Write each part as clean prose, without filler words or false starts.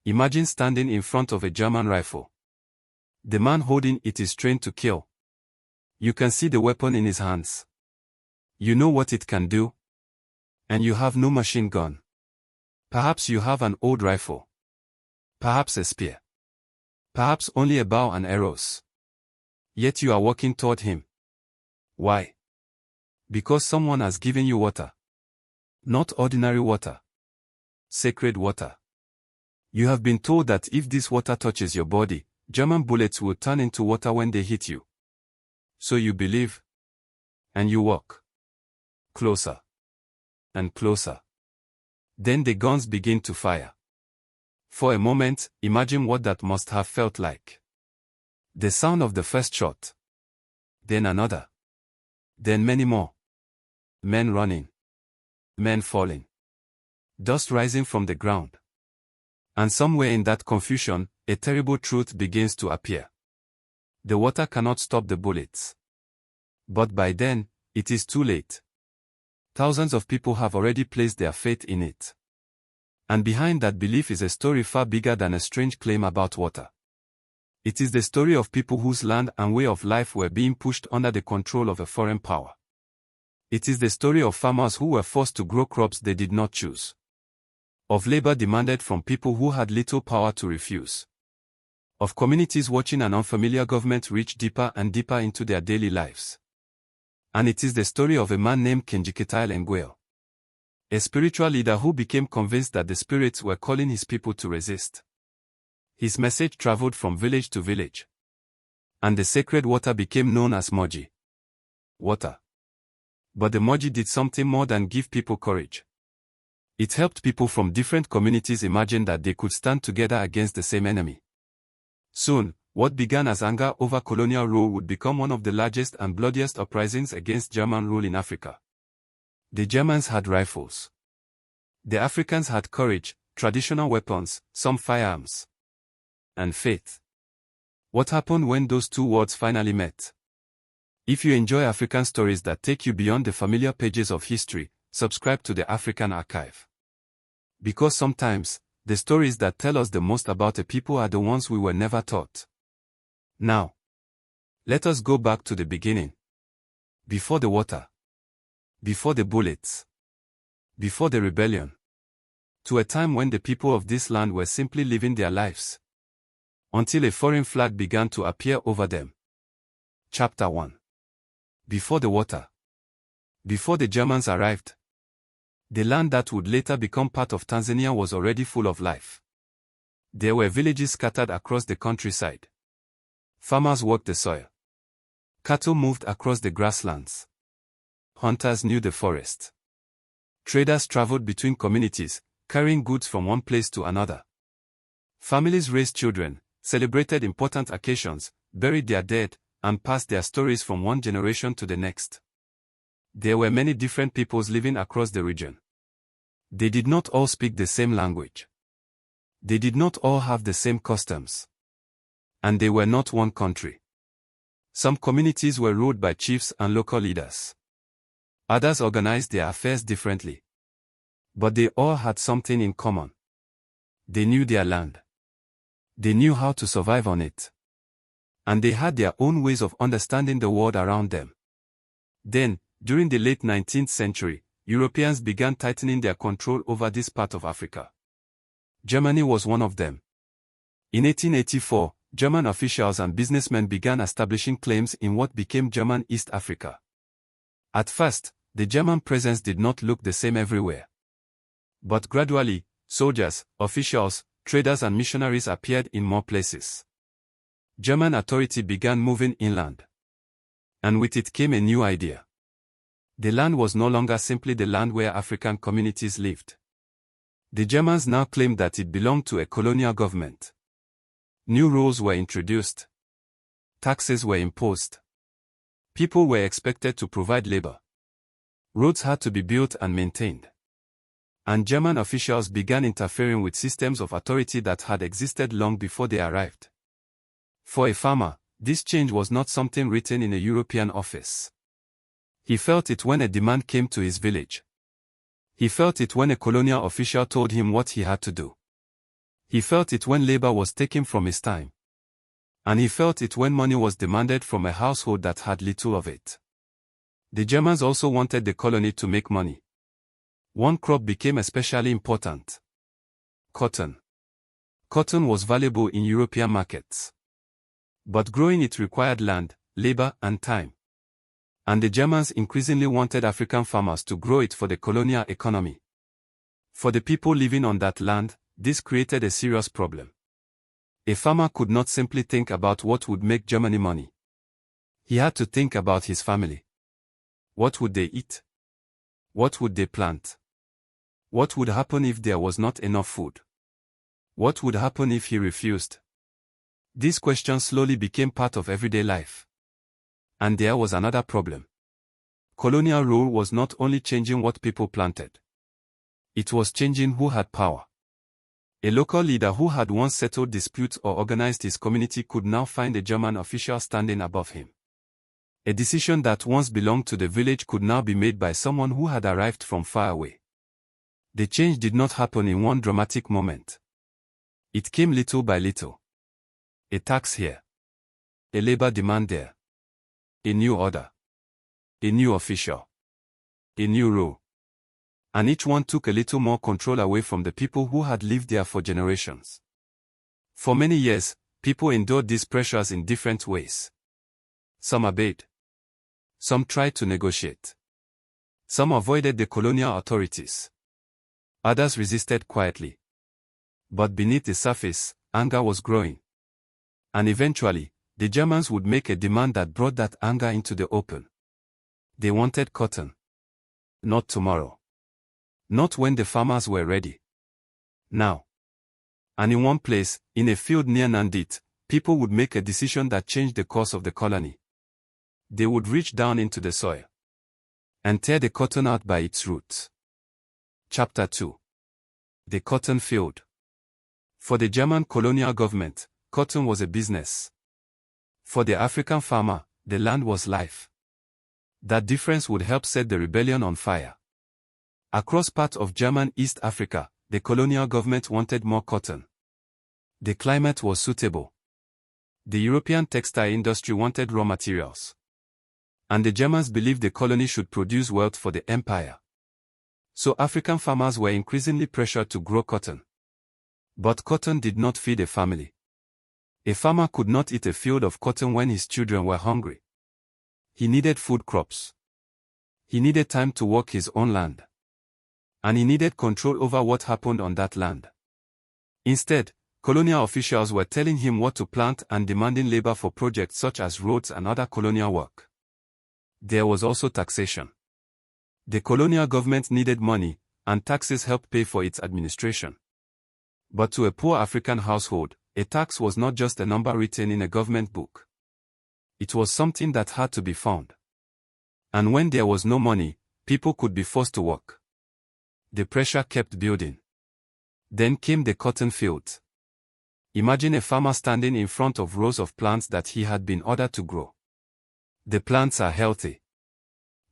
Imagine standing in front of a German rifle. The man holding it is trained to kill. You can see the weapon in his hands. You know what it can do. And you have no machine gun. Perhaps you have an old rifle. Perhaps a spear. Perhaps only a bow and arrows. Yet you are walking toward him. Why? Because someone has given you water. Not ordinary water. Sacred water. You have been told that if this water touches your body, German bullets will turn into water when they hit you. So you believe. And you walk. Closer. And closer. Then the guns begin to fire. For a moment, imagine what that must have felt like. The sound of the first shot. Then another. Then many more. Men running. Men falling. Dust rising from the ground. And somewhere in that confusion, a terrible truth begins to appear. The water cannot stop the bullets. But by then, it is too late. Thousands of people have already placed their faith in it. And behind that belief is a story far bigger than a strange claim about water. It is the story of people whose land and way of life were being pushed under the control of a foreign power. It is the story of farmers who were forced to grow crops they did not choose. Of labor demanded from people who had little power to refuse. Of communities watching an unfamiliar government reach deeper and deeper into their daily lives. And it is the story of a man named Kinjikitile Ngwale. A spiritual leader who became convinced that the spirits were calling his people to resist. His message traveled from village to village. And the sacred water became known as Maji. Water. But the Maji did something more than give people courage. It helped people from different communities imagine that they could stand together against the same enemy. Soon, what began as anger over colonial rule would become one of the largest and bloodiest uprisings against German rule in Africa. The Germans had rifles. The Africans had courage, traditional weapons, some firearms. And faith. What happened when those two worlds finally met? If you enjoy African stories that take you beyond the familiar pages of history, subscribe to the African Archive. Because sometimes, the stories that tell us the most about a people are the ones we were never taught. Now, let us go back to the beginning. Before the water. Before the bullets. Before the rebellion. To a time when the people of this land were simply living their lives. Until a foreign flag began to appear over them. Chapter 1. Before the water. Before the Germans arrived. The land that would later become part of Tanzania was already full of life. There were villages scattered across the countryside. Farmers worked the soil. Cattle moved across the grasslands. Hunters knew the forest. Traders traveled between communities, carrying goods from one place to another. Families raised children, celebrated important occasions, buried their dead, and passed their stories from one generation to the next. There were many different peoples living across the region. They did not all speak the same language. They did not all have the same customs. And they were not one country. Some communities were ruled by chiefs and local leaders. Others organized their affairs differently. But they all had something in common. They knew their land. They knew how to survive on it. And they had their own ways of understanding the world around them. Then, during the late 19th century, Europeans began tightening their control over this part of Africa. Germany was one of them. In 1884, German officials and businessmen began establishing claims in what became German East Africa. At first, the German presence did not look the same everywhere. But gradually, soldiers, officials, traders and missionaries appeared in more places. German authority began moving inland. And with it came a new idea. The land was no longer simply the land where African communities lived. The Germans now claimed that it belonged to a colonial government. New rules were introduced. Taxes were imposed. People were expected to provide labor. Roads had to be built and maintained. And German officials began interfering with systems of authority that had existed long before they arrived. For a farmer, this change was not something written in a European office. He felt it when a demand came to his village. He felt it when a colonial official told him what he had to do. He felt it when labor was taken from his time. And he felt it when money was demanded from a household that had little of it. The Germans also wanted the colony to make money. One crop became especially important: cotton. Cotton was valuable in European markets. But growing it required land, labor, and time. And the Germans increasingly wanted African farmers to grow it for the colonial economy. For the people living on that land, this created a serious problem. A farmer could not simply think about what would make Germany money. He had to think about his family. What would they eat? What would they plant? What would happen if there was not enough food? What would happen if he refused? These questions slowly became part of everyday life. And there was another problem. Colonial rule was not only changing what people planted. It was changing who had power. A local leader who had once settled disputes or organized his community could now find a German official standing above him. A decision that once belonged to the village could now be made by someone who had arrived from far away. The change did not happen in one dramatic moment. It came little by little. A tax here. A labor demand there. A new order. A new official. A new rule. And each one took a little more control away from the people who had lived there for generations. For many years, people endured these pressures in different ways. Some obeyed. Some tried to negotiate. Some avoided the colonial authorities. Others resisted quietly. But beneath the surface, anger was growing. And eventually, the Germans would make a demand that brought that anger into the open. They wanted cotton. Not tomorrow. Not when the farmers were ready. Now. And in one place, in a field near Nandit, people would make a decision that changed the course of the colony. They would reach down into the soil and tear the cotton out by its roots. Chapter 2. The Cotton Field. For the German colonial government, cotton was a business. For the African farmer, the land was life. That difference would help set the rebellion on fire. Across parts of German East Africa, the colonial government wanted more cotton. The climate was suitable. The European textile industry wanted raw materials. And the Germans believed the colony should produce wealth for the empire. So African farmers were increasingly pressured to grow cotton. But cotton did not feed a family. A farmer could not eat a field of cotton when his children were hungry. He needed food crops. He needed time to work his own land. And he needed control over what happened on that land. Instead, colonial officials were telling him what to plant and demanding labor for projects such as roads and other colonial work. There was also taxation. The colonial government needed money, and taxes helped pay for its administration. But to a poor African household, a tax was not just a number written in a government book. It was something that had to be found. And when there was no money, people could be forced to work. The pressure kept building. Then came the cotton fields. Imagine a farmer standing in front of rows of plants that he had been ordered to grow. The plants are healthy.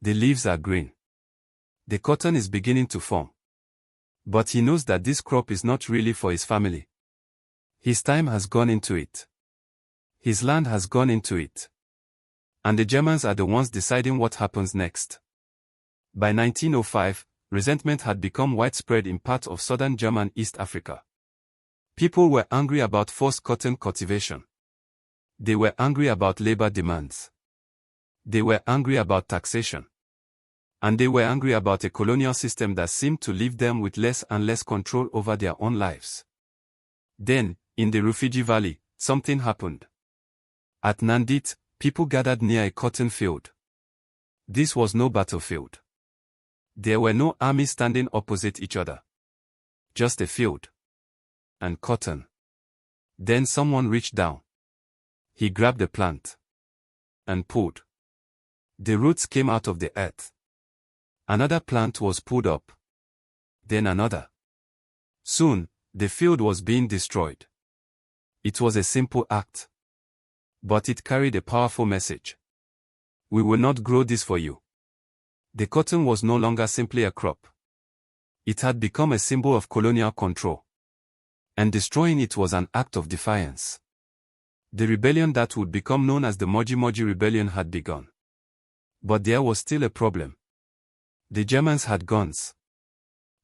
The leaves are green. The cotton is beginning to form. But he knows that this crop is not really for his family. His time has gone into it. His land has gone into it. And the Germans are the ones deciding what happens next. By 1905, resentment had become widespread in parts of southern German East Africa. People were angry about forced cotton cultivation. They were angry about labor demands. They were angry about taxation. And they were angry about a colonial system that seemed to leave them with less and less control over their own lives. Then, in the Rufiji Valley, something happened. At Nandit, people gathered near a cotton field. This was no battlefield. There were no armies standing opposite each other. Just a field. And cotton. Then someone reached down. He grabbed the plant. And pulled. The roots came out of the earth. Another plant was pulled up. Then another. Soon, the field was being destroyed. It was a simple act. But it carried a powerful message. We will not grow this for you. The cotton was no longer simply a crop. It had become a symbol of colonial control. And destroying it was an act of defiance. The rebellion that would become known as the Maji Maji Rebellion had begun. But there was still a problem. The Germans had guns.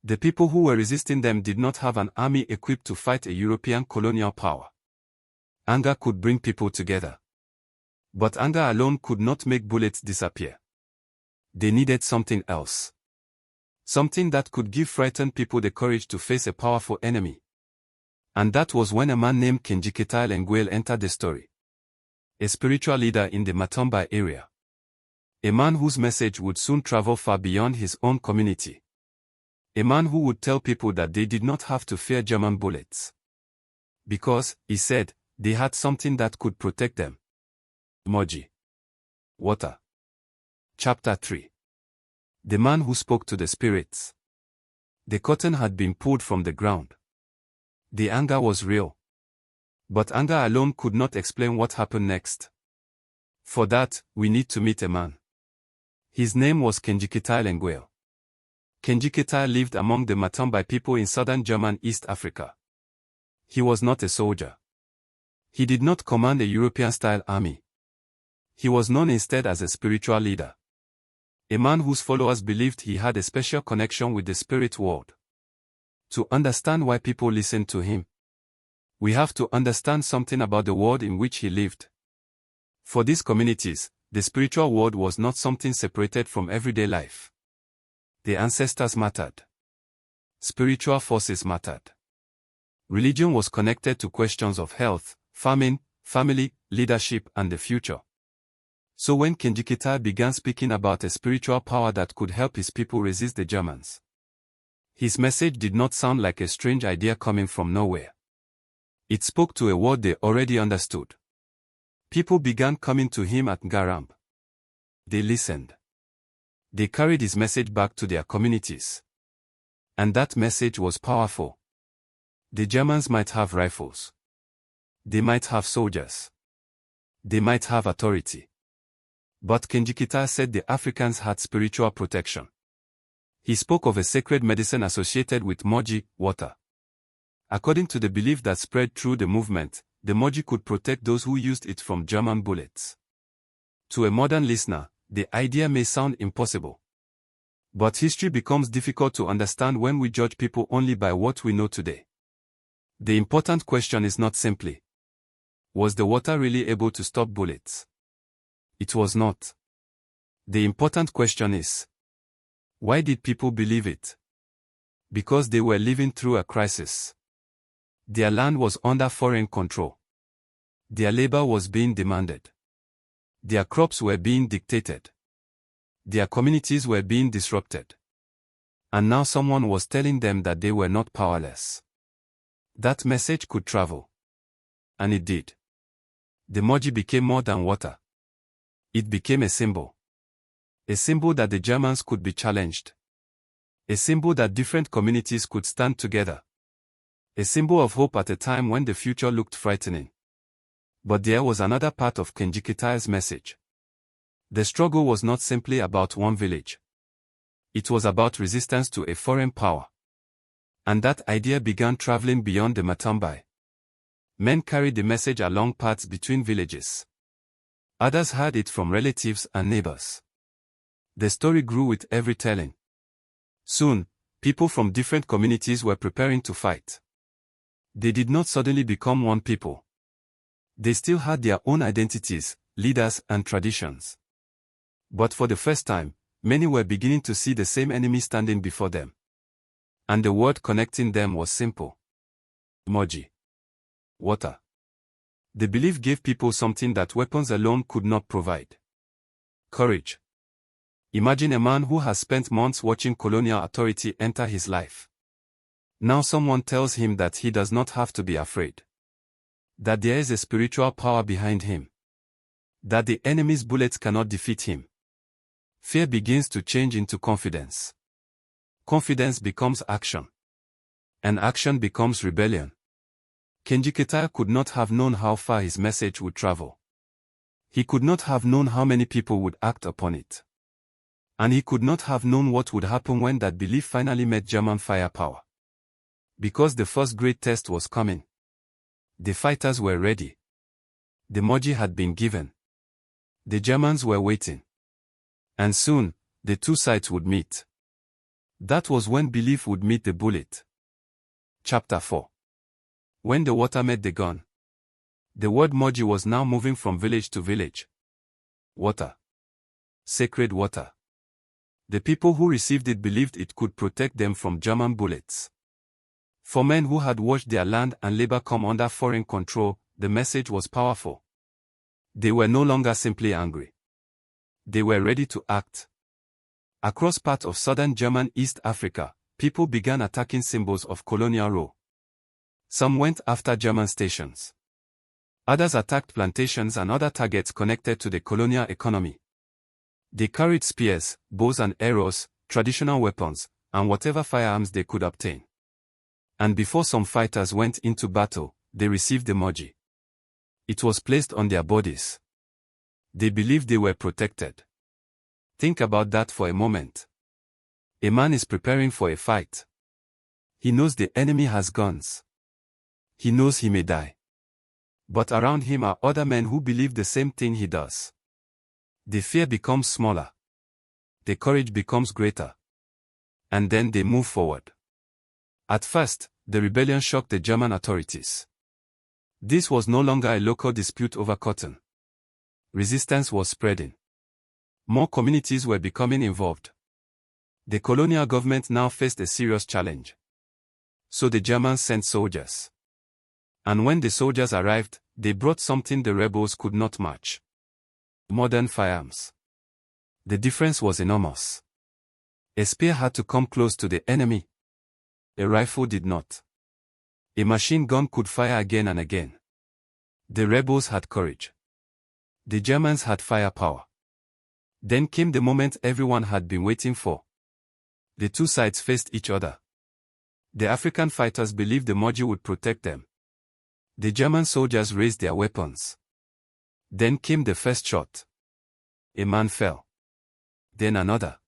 The people who were resisting them did not have an army equipped to fight a European colonial power. Anger could bring people together. But anger alone could not make bullets disappear. They needed something else. Something that could give frightened people the courage to face a powerful enemy. And that was when a man named Kinjikitile Ngwale entered the story. A spiritual leader in the Matombai area. A man whose message would soon travel far beyond his own community. A man who would tell people that they did not have to fear German bullets. Because, he said, they had something that could protect them. Maji. Water. Chapter 3. The man who spoke to the spirits. The curtain had been pulled from the ground. The anger was real. But anger alone could not explain what happened next. For that, we need to meet a man. His name was Kinjikitile Ngwale. Kinjikitile lived among the Matombai people in southern German East Africa. He was not a soldier. He did not command a European-style army. He was known instead as a spiritual leader. A man whose followers believed he had a special connection with the spirit world. To understand why people listened to him, we have to understand something about the world in which he lived. For these communities, the spiritual world was not something separated from everyday life. The ancestors mattered. Spiritual forces mattered. Religion was connected to questions of health, famine, family, leadership, and the future. So when Kinjikitile began speaking about a spiritual power that could help his people resist the Germans, his message did not sound like a strange idea coming from nowhere. It spoke to a word they already understood. People began coming to him at Ngarambe. They listened. They carried his message back to their communities. And that message was powerful. The Germans might have rifles. They might have soldiers. They might have authority. But Kinjikitile said the Africans had spiritual protection. He spoke of a sacred medicine associated with Maji, water. According to the belief that spread through the movement, the Maji could protect those who used it from German bullets. To a modern listener, the idea may sound impossible. But history becomes difficult to understand when we judge people only by what we know today. The important question is not simply, was the water really able to stop bullets? It was not. The important question is, why did people believe it? Because they were living through a crisis. Their land was under foreign control. Their labor was being demanded. Their crops were being dictated. Their communities were being disrupted. And now someone was telling them that they were not powerless. That message could travel. And it did. The Maji became more than water. It became a symbol. A symbol that the Germans could be challenged. A symbol that different communities could stand together. A symbol of hope at a time when the future looked frightening. But there was another part of Kinjikitile's message. The struggle was not simply about one village. It was about resistance to a foreign power. And that idea began traveling beyond the Matombai. Men carried the message along paths between villages. Others heard it from relatives and neighbors. The story grew with every telling. Soon, people from different communities were preparing to fight. They did not suddenly become one people. They still had their own identities, leaders, and traditions. But for the first time, many were beginning to see the same enemy standing before them. And the word connecting them was simple. Maji. Water. The belief gave people something that weapons alone could not provide. Courage. Imagine a man who has spent months watching colonial authority enter his life. Now someone tells him that he does not have to be afraid. That there is a spiritual power behind him. That the enemy's bullets cannot defeat him. Fear begins to change into confidence. Confidence becomes action. And action becomes rebellion. Kinjikitile could not have known how far his message would travel. He could not have known how many people would act upon it. And he could not have known what would happen when that belief finally met German firepower. Because the first great test was coming. The fighters were ready. The Maji had been given. The Germans were waiting. And soon, the two sides would meet. That was when belief would meet the bullet. Chapter 4. When the water met the gun. The word Maji was now moving from village to village. Water. Sacred water. The people who received it believed it could protect them from German bullets. For men who had watched their land and labor come under foreign control, the message was powerful. They were no longer simply angry. They were ready to act. Across parts of southern German East Africa, people began attacking symbols of colonial rule. Some went after German stations. Others attacked plantations and other targets connected to the colonial economy. They carried spears, bows and arrows, traditional weapons, and whatever firearms they could obtain. And before some fighters went into battle, they received the Maji. It was placed on their bodies. They believed they were protected. Think about that for a moment. A man is preparing for a fight. He knows the enemy has guns. He knows he may die. But around him are other men who believe the same thing he does. The fear becomes smaller. The courage becomes greater. And then they move forward. At first, the rebellion shocked the German authorities. This was no longer a local dispute over cotton. Resistance was spreading. More communities were becoming involved. The colonial government now faced a serious challenge. So the Germans sent soldiers. And when the soldiers arrived, they brought something the rebels could not match. Modern firearms. The difference was enormous. A spear had to come close to the enemy. A rifle did not. A machine gun could fire again and again. The rebels had courage. The Germans had firepower. Then came the moment everyone had been waiting for. The two sides faced each other. The African fighters believed the Maji would protect them. The German soldiers raised their weapons. Then came the first shot. A man fell. Then another.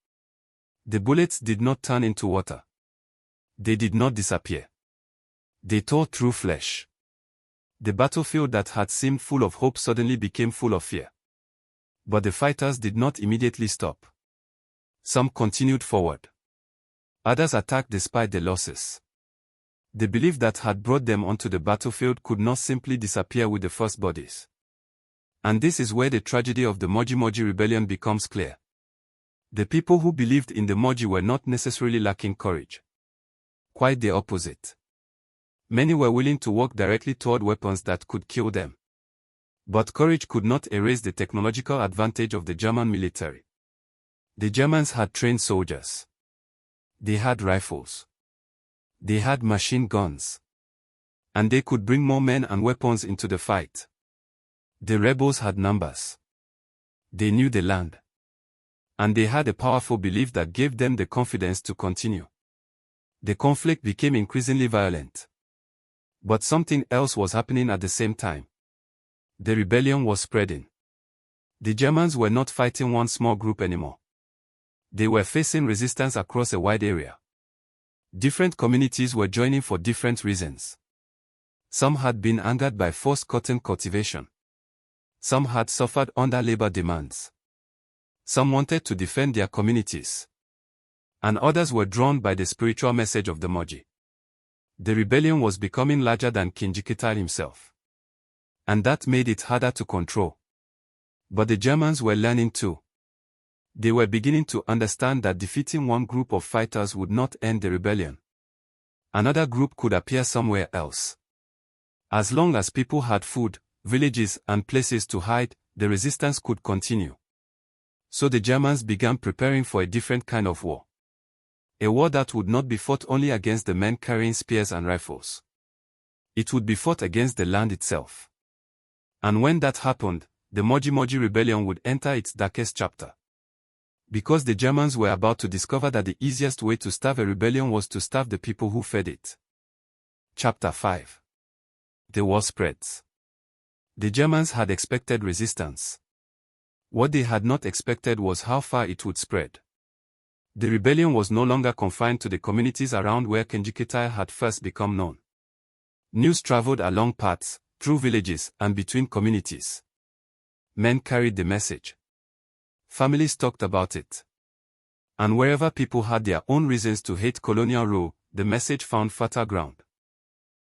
The bullets did not turn into water. They did not disappear. They tore through flesh. The battlefield that had seemed full of hope suddenly became full of fear. But the fighters did not immediately stop. Some continued forward. Others attacked despite the losses. The belief that had brought them onto the battlefield could not simply disappear with the first bodies. And this is where the tragedy of the Maji Maji Rebellion becomes clear. The people who believed in the Maji were not necessarily lacking courage. Quite the opposite. Many were willing to walk directly toward weapons that could kill them. But courage could not erase the technological advantage of the German military. The Germans had trained soldiers. They had rifles. They had machine guns. And they could bring more men and weapons into the fight. The rebels had numbers. They knew the land. And they had a powerful belief that gave them the confidence to continue. The conflict became increasingly violent. But something else was happening at the same time. The rebellion was spreading. The Germans were not fighting one small group anymore. They were facing resistance across a wide area. Different communities were joining for different reasons. Some had been angered by forced cotton cultivation. Some had suffered under labor demands. Some wanted to defend their communities. And others were drawn by the spiritual message of the Maji. The rebellion was becoming larger than Kinjikitile himself. And that made it harder to control. But the Germans were learning too. They were beginning to understand that defeating one group of fighters would not end the rebellion. Another group could appear somewhere else. As long as people had food, villages, and places to hide, the resistance could continue. So the Germans began preparing for a different kind of war. A war that would not be fought only against the men carrying spears and rifles. It would be fought against the land itself. And when that happened, the Maji Maji Rebellion would enter its darkest chapter. Because the Germans were about to discover that the easiest way to starve a rebellion was to starve the people who fed it. Chapter 5. The war spreads. The Germans had expected resistance. What they had not expected was how far it would spread. The rebellion was no longer confined to the communities around where Kinjikitile had first become known. News traveled along paths, through villages, and between communities. Men carried the message. Families talked about it. And wherever people had their own reasons to hate colonial rule, the message found fertile ground.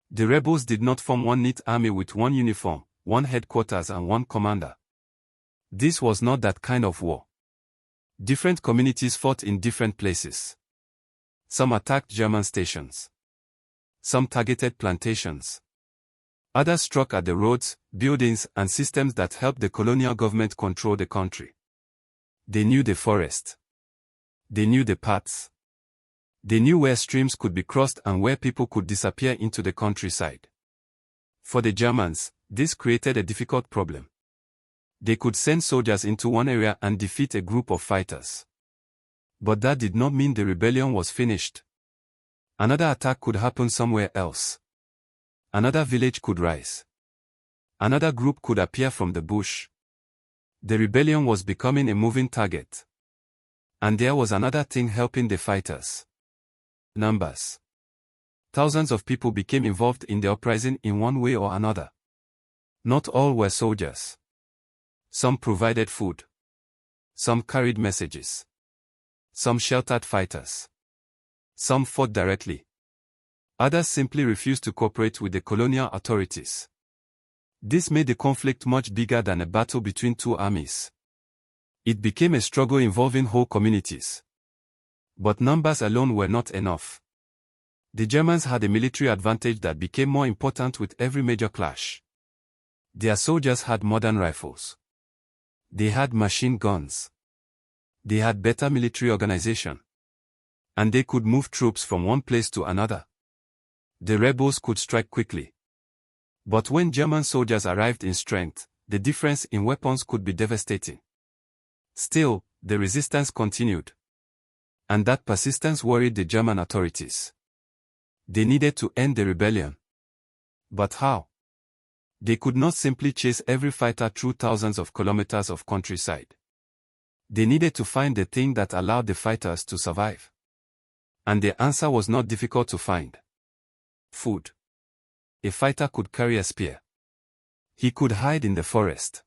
The rebels did not form one neat army with one uniform, one headquarters and one commander. This was not that kind of war. Different communities fought in different places. Some attacked German stations. Some targeted plantations. Others struck at the roads, buildings, and systems that helped the colonial government control the country. They knew the forest. They knew the paths. They knew where streams could be crossed and where people could disappear into the countryside. For the Germans, this created a difficult problem. They could send soldiers into one area and defeat a group of fighters. But that did not mean the rebellion was finished. Another attack could happen somewhere else. Another village could rise. Another group could appear from the bush. The rebellion was becoming a moving target. And there was another thing helping the fighters. Numbers. Thousands of people became involved in the uprising in one way or another. Not all were soldiers. Some provided food. Some carried messages. Some sheltered fighters. Some fought directly. Others simply refused to cooperate with the colonial authorities. This made the conflict much bigger than a battle between two armies. It became a struggle involving whole communities. But numbers alone were not enough. The Germans had a military advantage that became more important with every major clash. Their soldiers had modern rifles. They had machine guns. They had better military organization. And they could move troops from one place to another. The rebels could strike quickly. But when German soldiers arrived in strength, the difference in weapons could be devastating. Still, the resistance continued. And that persistence worried the German authorities. They needed to end the rebellion. But how? They could not simply chase every fighter through thousands of kilometers of countryside. They needed to find the thing that allowed the fighters to survive. And the answer was not difficult to find. Food. A fighter could carry a spear. He could hide in the forest.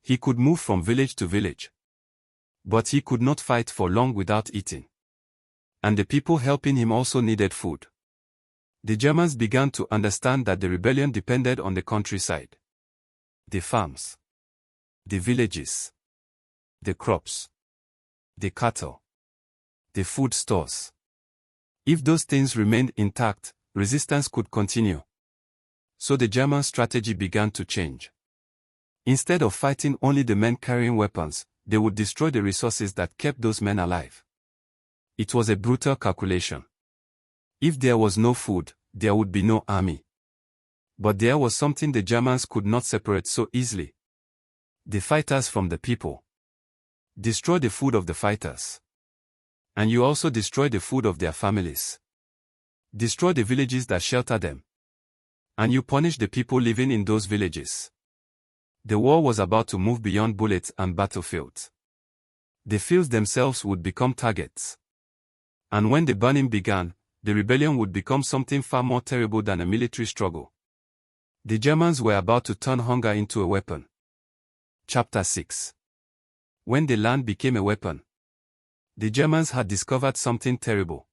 He could move from village to village. But he could not fight for long without eating. And the people helping him also needed food. The Germans began to understand that the rebellion depended on the countryside. The farms. The villages. The crops. The cattle. The food stores. If those things remained intact, resistance could continue. So the German strategy began to change. Instead of fighting only the men carrying weapons, they would destroy the resources that kept those men alive. It was a brutal calculation. If there was no food, there would be no army. But there was something the Germans could not separate so easily. The fighters from the people. Destroy the food of the fighters. And you also destroy the food of their families. Destroy the villages that shelter them. And you punish the people living in those villages. The war was about to move beyond bullets and battlefields. The fields themselves would become targets. And when the burning began, the rebellion would become something far more terrible than a military struggle. The Germans were about to turn hunger into a weapon. Chapter 6. When the land became a weapon. The Germans had discovered something terrible.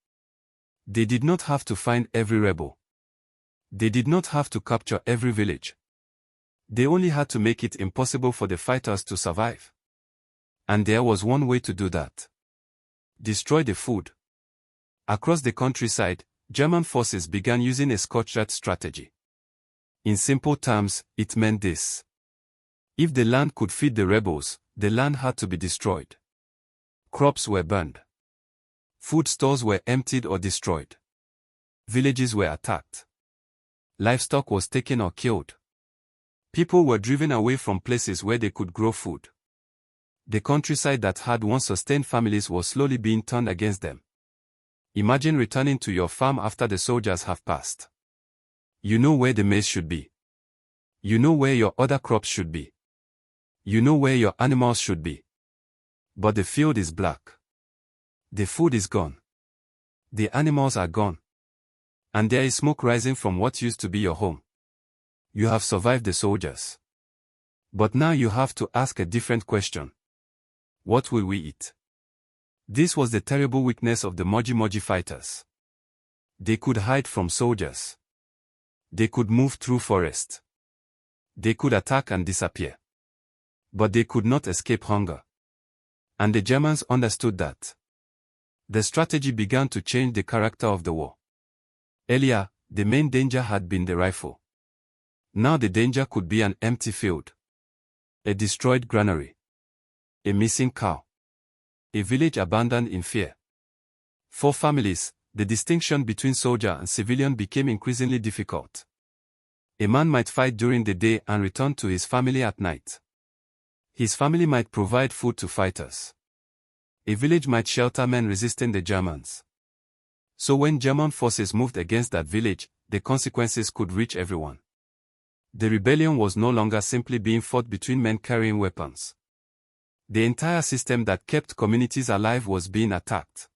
They did not have to find every rebel. They did not have to capture every village. They only had to make it impossible for the fighters to survive. And there was one way to do that. Destroy the food. Across the countryside, German forces began using a scorched-earth strategy. In simple terms, it meant this. If the land could feed the rebels, the land had to be destroyed. Crops were burned. Food stores were emptied or destroyed. Villages were attacked. Livestock was taken or killed. People were driven away from places where they could grow food. The countryside that had once sustained families was slowly being turned against them. Imagine returning to your farm after the soldiers have passed. You know where the maize should be. You know where your other crops should be. You know where your animals should be. But the field is black. The food is gone. The animals are gone. And there is smoke rising from what used to be your home. You have survived the soldiers. But now you have to ask a different question. What will we eat? This was the terrible weakness of the Maji Maji fighters. They could hide from soldiers. They could move through forests. They could attack and disappear. But they could not escape hunger. And the Germans understood that. The strategy began to change the character of the war. Earlier, the main danger had been the rifle. Now the danger could be an empty field, a destroyed granary, a missing cow, a village abandoned in fear. For families, the distinction between soldier and civilian became increasingly difficult. A man might fight during the day and return to his family at night. His family might provide food to fighters. A village might shelter men resisting the Germans. So when German forces moved against that village, the consequences could reach everyone. The rebellion was no longer simply being fought between men carrying weapons. The entire system that kept communities alive was being attacked.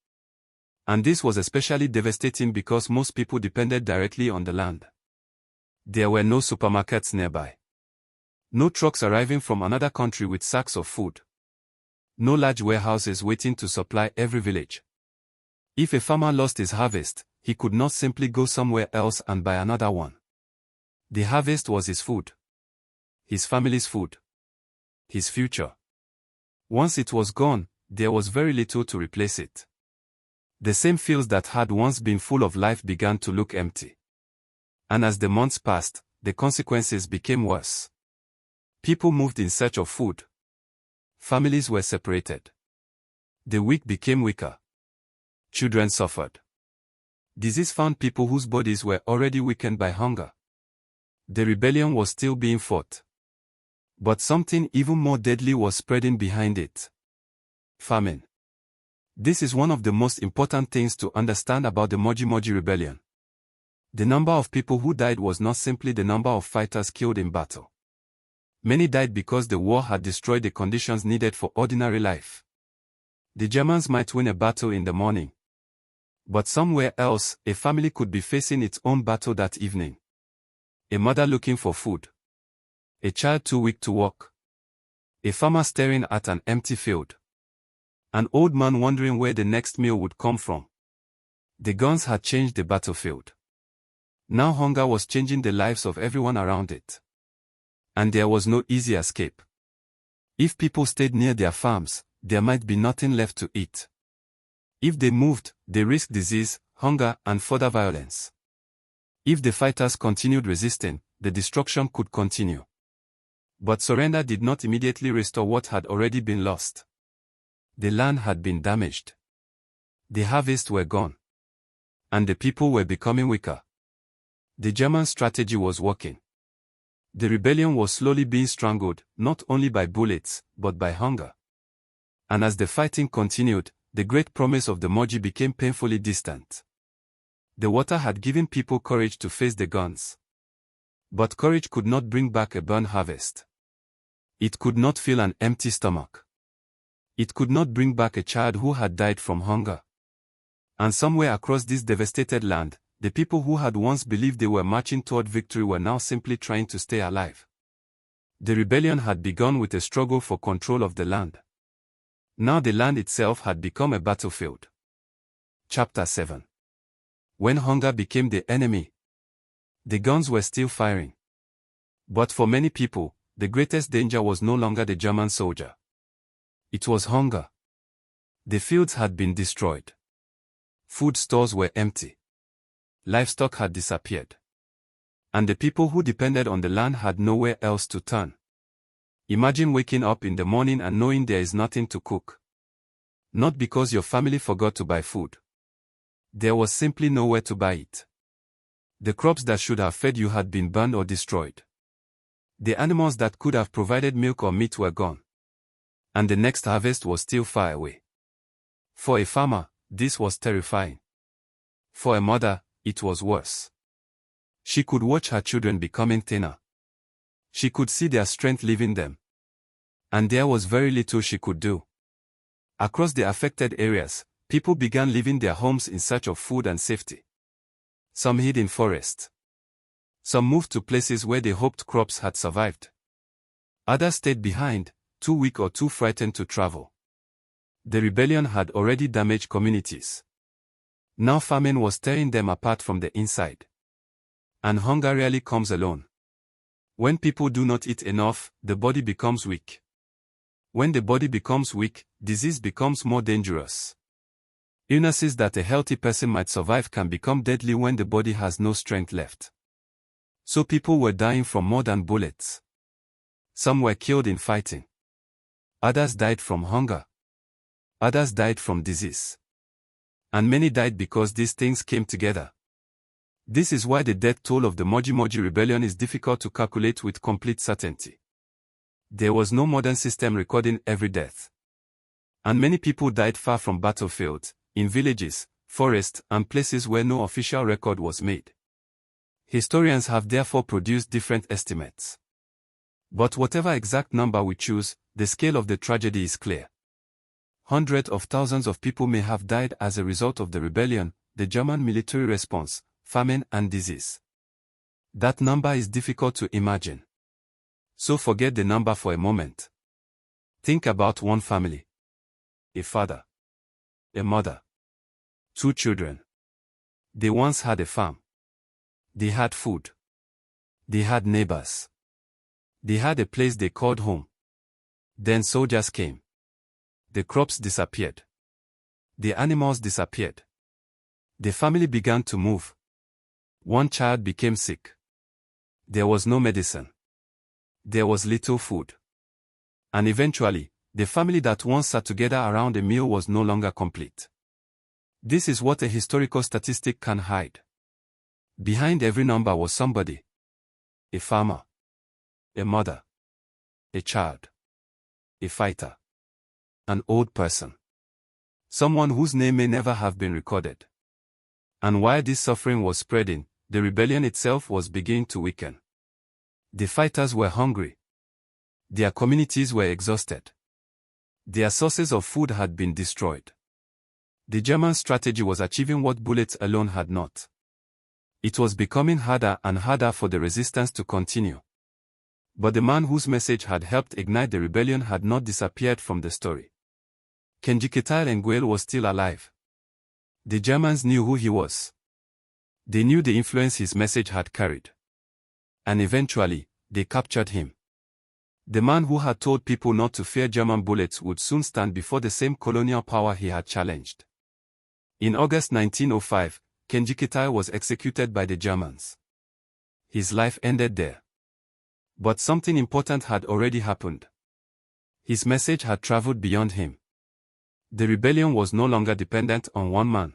And this was especially devastating because most people depended directly on the land. There were no supermarkets nearby. No trucks arriving from another country with sacks of food. No large warehouses waiting to supply every village. If a farmer lost his harvest, he could not simply go somewhere else and buy another one. The harvest was his food. His family's food. His future. Once it was gone, there was very little to replace it. The same fields that had once been full of life began to look empty. And as the months passed, the consequences became worse. People moved in search of food. Families were separated. The weak became weaker. Children suffered. Disease found people whose bodies were already weakened by hunger. The rebellion was still being fought. But something even more deadly was spreading behind it. Famine. This is one of the most important things to understand about the Maji Maji Rebellion. The number of people who died was not simply the number of fighters killed in battle. Many died because the war had destroyed the conditions needed for ordinary life. The Germans might win a battle in the morning. But somewhere else, a family could be facing its own battle that evening. A mother looking for food. A child too weak to walk. A farmer staring at an empty field. An old man wondering where the next meal would come from. The guns had changed the battlefield. Now hunger was changing the lives of everyone around it. And there was no easy escape. If people stayed near their farms, there might be nothing left to eat. If they moved, they risked disease, hunger, and further violence. If the fighters continued resisting, the destruction could continue. But surrender did not immediately restore what had already been lost. The land had been damaged. The harvests were gone. And the people were becoming weaker. The German strategy was working. The rebellion was slowly being strangled, not only by bullets, but by hunger. And as the fighting continued, the great promise of the Maji became painfully distant. The water had given people courage to face the guns. But courage could not bring back a burned harvest. It could not fill an empty stomach. It could not bring back a child who had died from hunger. And somewhere across this devastated land, the people who had once believed they were marching toward victory were now simply trying to stay alive. The rebellion had begun with a struggle for control of the land. Now the land itself had become a battlefield. Chapter 7. When hunger became the enemy. The guns were still firing. But for many people, the greatest danger was no longer the German soldier. It was hunger. The fields had been destroyed. Food stores were empty. Livestock had disappeared. And the people who depended on the land had nowhere else to turn. Imagine waking up in the morning and knowing there is nothing to cook. Not because your family forgot to buy food. There was simply nowhere to buy it. The crops that should have fed you had been burned or destroyed. The animals that could have provided milk or meat were gone. And the next harvest was still far away. For a farmer, this was terrifying. For a mother, it was worse. She could watch her children becoming thinner. She could see their strength leaving them. And there was very little she could do. Across the affected areas, People began leaving their homes in search of food and safety. Some hid in forests. Some moved to places where they hoped crops had survived. Others stayed behind, too weak or too frightened to travel. The rebellion had already damaged communities. Now famine was tearing them apart from the inside. And hunger rarely comes alone. When people do not eat enough, the body becomes weak. When the body becomes weak, disease becomes more dangerous. Illnesses that a healthy person might survive can become deadly when the body has no strength left. So people were dying from more than bullets. Some were killed in fighting. Others died from hunger. Others died from disease. And many died because these things came together. This is why the death toll of the Maji Maji Rebellion is difficult to calculate with complete certainty. There was no modern system recording every death. And many people died far from battlefields, in villages, forests, and places where no official record was made. Historians have therefore produced different estimates. But whatever exact number we choose, the scale of the tragedy is clear. Hundreds of thousands of people may have died as a result of the rebellion, the German military response, famine and disease. That number is difficult to imagine. So forget the number for a moment. Think about one family. A father. A mother. 2 children. They once had a farm. They had food. They had neighbors. They had a place they called home. Then soldiers came. The crops disappeared. The animals disappeared. The family began to move. One child became sick. There was no medicine. There was little food. And eventually, the family that once sat together around a meal was no longer complete. This is what a historical statistic can hide. Behind every number was somebody. A farmer. A mother. A child. A fighter. An old person. Someone whose name may never have been recorded. And while this suffering was spreading, the rebellion itself was beginning to weaken. The fighters were hungry. Their communities were exhausted. Their sources of food had been destroyed. The German strategy was achieving what bullets alone had not. It was becoming harder and harder for the resistance to continue. But the man whose message had helped ignite the rebellion had not disappeared from the story. Kinjikitile Ngwale was still alive. The Germans knew who he was. They knew the influence his message had carried. And eventually, they captured him. The man who had told people not to fear German bullets would soon stand before the same colonial power he had challenged. In August 1905, Kinjikitile was executed by the Germans. His life ended there. But something important had already happened. His message had traveled beyond him. The rebellion was no longer dependent on one man.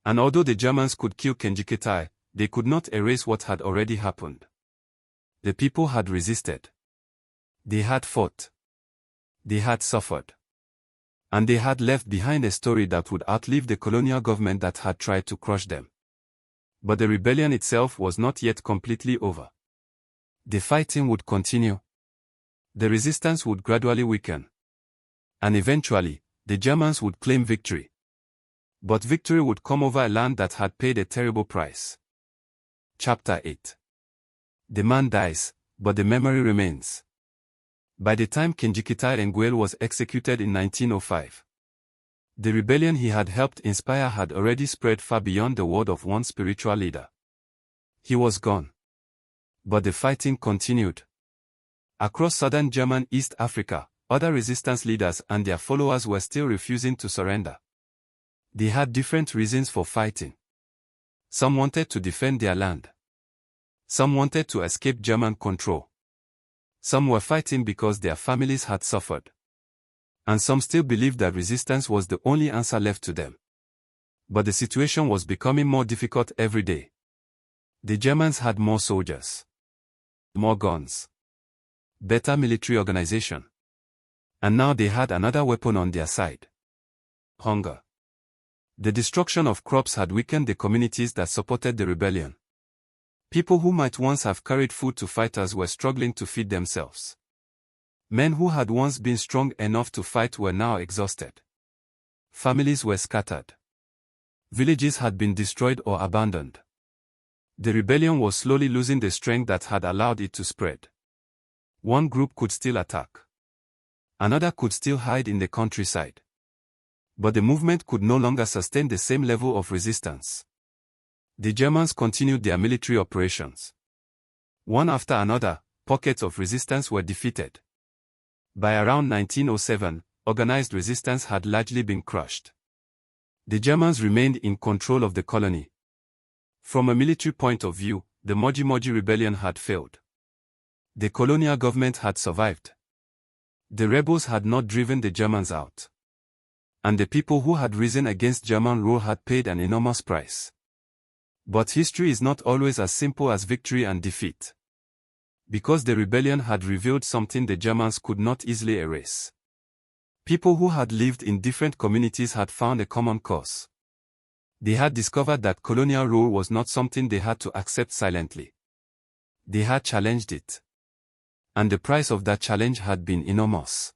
And although the Germans could kill Kinjikitile, they could not erase what had already happened. The people had resisted. They had fought. They had suffered. And they had left behind a story that would outlive the colonial government that had tried to crush them. But the rebellion itself was not yet completely over. The fighting would continue. The resistance would gradually weaken. And eventually, the Germans would claim victory. But victory would come over a land that had paid a terrible price. Chapter 8. The man dies, but the memory remains. By the time Kinjikitile Ngwale was executed in 1905, the rebellion he had helped inspire had already spread far beyond the word of one spiritual leader. He was gone. But the fighting continued. Across southern German East Africa, other resistance leaders and their followers were still refusing to surrender. They had different reasons for fighting. Some wanted to defend their land. Some wanted to escape German control. Some were fighting because their families had suffered. And some still believed that resistance was the only answer left to them. But the situation was becoming more difficult every day. The Germans had more soldiers, more guns, better military organization. And now they had another weapon on their side: hunger. The destruction of crops had weakened the communities that supported the rebellion. People who might once have carried food to fighters were struggling to feed themselves. Men who had once been strong enough to fight were now exhausted. Families were scattered. Villages had been destroyed or abandoned. The rebellion was slowly losing the strength that had allowed it to spread. One group could still attack. Another could still hide in the countryside. But the movement could no longer sustain the same level of resistance. The Germans continued their military operations. One after another, pockets of resistance were defeated. By around 1907, organized resistance had largely been crushed. The Germans remained in control of the colony. From a military point of view, the Maji Maji Rebellion had failed. The colonial government had survived. The rebels had not driven the Germans out. And the people who had risen against German rule had paid an enormous price. But history is not always as simple as victory and defeat. Because the rebellion had revealed something the Germans could not easily erase. People who had lived in different communities had found a common cause. They had discovered that colonial rule was not something they had to accept silently. They had challenged it. And the price of that challenge had been enormous.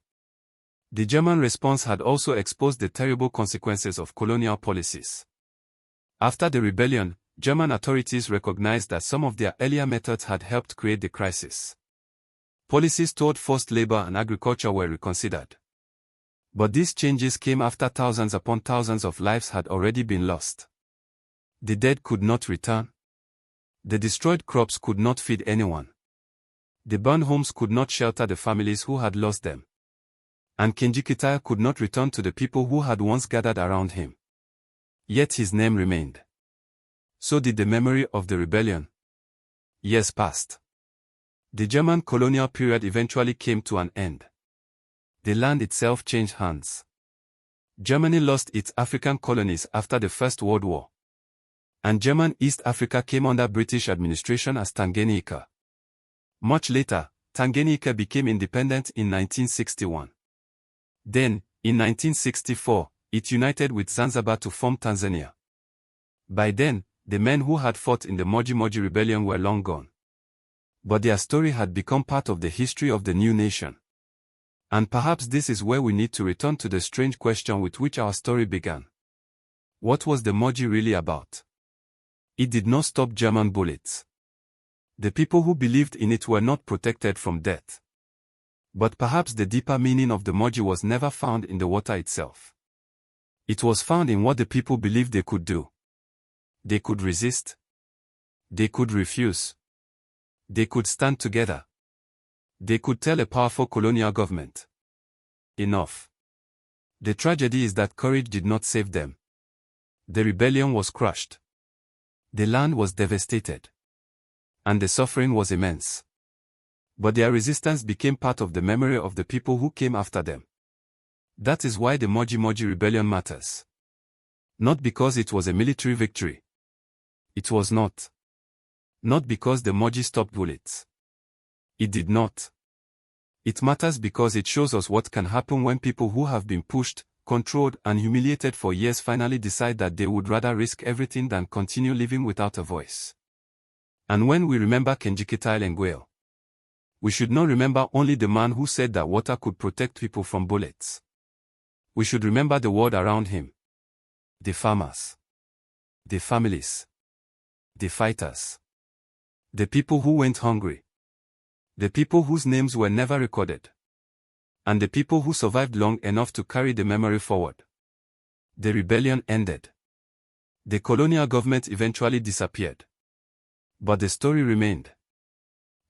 The German response had also exposed the terrible consequences of colonial policies. After the rebellion, German authorities recognized that some of their earlier methods had helped create the crisis. Policies toward forced labor and agriculture were reconsidered. But these changes came after thousands upon thousands of lives had already been lost. The dead could not return. The destroyed crops could not feed anyone. The burned homes could not shelter the families who had lost them. And Kinjikitile could not return to the people who had once gathered around him. Yet his name remained. So did the memory of the rebellion. Years passed. The German colonial period eventually came to an end. The land itself changed hands. Germany lost its African colonies after the First World War. And German East Africa came under British administration as Tanganyika. Much later, Tanganyika became independent in 1961. Then, in 1964, it united with Zanzibar to form Tanzania. By then, the men who had fought in the Maji Maji Rebellion were long gone. But their story had become part of the history of the new nation. And perhaps this is where we need to return to the strange question with which our story began. What was the Maji really about? It did not stop German bullets. The people who believed in it were not protected from death. But perhaps the deeper meaning of the Maji was never found in the water itself. It was found in what the people believed they could do. They could resist. They could refuse. They could stand together. They could tell a powerful colonial government, enough. The tragedy is that courage did not save them. The rebellion was crushed. The land was devastated. And the suffering was immense. But their resistance became part of the memory of the people who came after them. That is why the Maji Maji Rebellion matters. Not because it was a military victory. It was not. Not because the Maji stopped bullets. It did not. It matters because it shows us what can happen when people who have been pushed, controlled, and humiliated for years finally decide that they would rather risk everything than continue living without a voice. And when we remember Kinjikitile Ngwale, we should not remember only the man who said that water could protect people from bullets. We should remember the world around him. The farmers. The families. The fighters. The people who went hungry. The people whose names were never recorded. And the people who survived long enough to carry the memory forward. The rebellion ended. The colonial government eventually disappeared. But the story remained.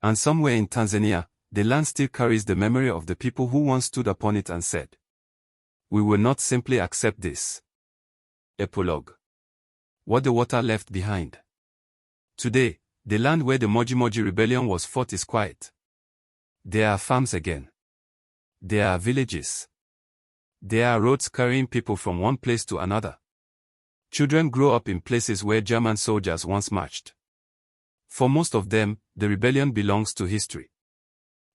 And somewhere in Tanzania, the land still carries the memory of the people who once stood upon it and said, "We will not simply accept this." Epilogue. What the water left behind. Today, the land where the Maji Maji Rebellion was fought is quiet. There are farms again. There are villages. There are roads carrying people from one place to another. Children grow up in places where German soldiers once marched. For most of them, the rebellion belongs to history.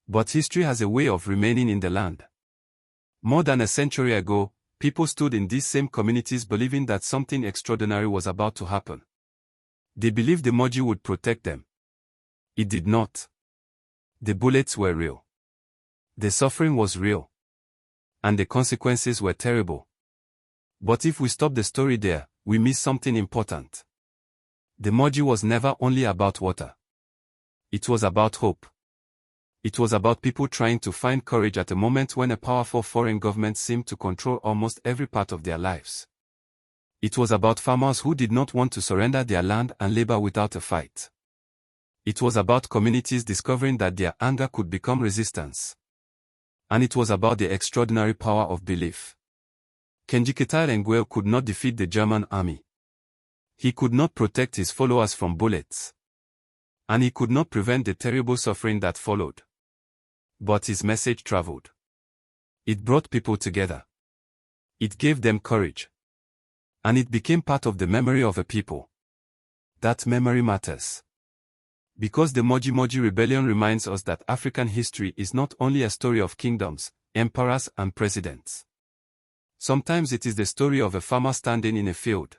But history has a way of remaining in the land. More than a century ago, people stood in these same communities believing that something extraordinary was about to happen. They believed the Maji would protect them. It did not. The bullets were real. The suffering was real. And the consequences were terrible. But if we stop the story there, we miss something important. The Maji was never only about water. It was about hope. It was about people trying to find courage at a moment when a powerful foreign government seemed to control almost every part of their lives. It was about farmers who did not want to surrender their land and labor without a fight. It was about communities discovering that their anger could become resistance. And it was about the extraordinary power of belief. Kinjikitile Ngwale could not defeat the German army. He could not protect his followers from bullets. And he could not prevent the terrible suffering that followed. But his message traveled. It brought people together. It gave them courage. And it became part of the memory of a people. That memory matters. Because the Maji Maji Rebellion reminds us that African history is not only a story of kingdoms, emperors and presidents. Sometimes it is the story of a farmer standing in a field.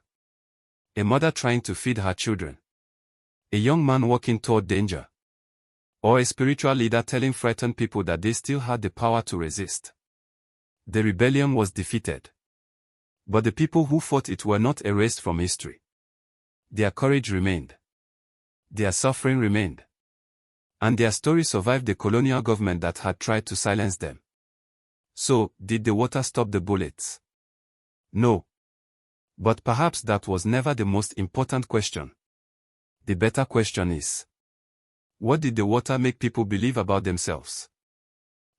A mother trying to feed her children. A young man walking toward danger. Or a spiritual leader telling frightened people that they still had the power to resist. The rebellion was defeated. But the people who fought it were not erased from history. Their courage remained. Their suffering remained. And their story survived the colonial government that had tried to silence them. So, did the water stop the bullets? No. But perhaps that was never the most important question. The better question is, what did the water make people believe about themselves?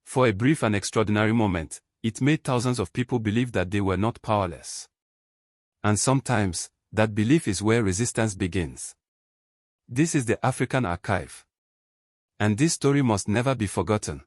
For a brief and extraordinary moment, it made thousands of people believe that they were not powerless. And sometimes, that belief is where resistance begins. This is the African Archive. And this story must never be forgotten.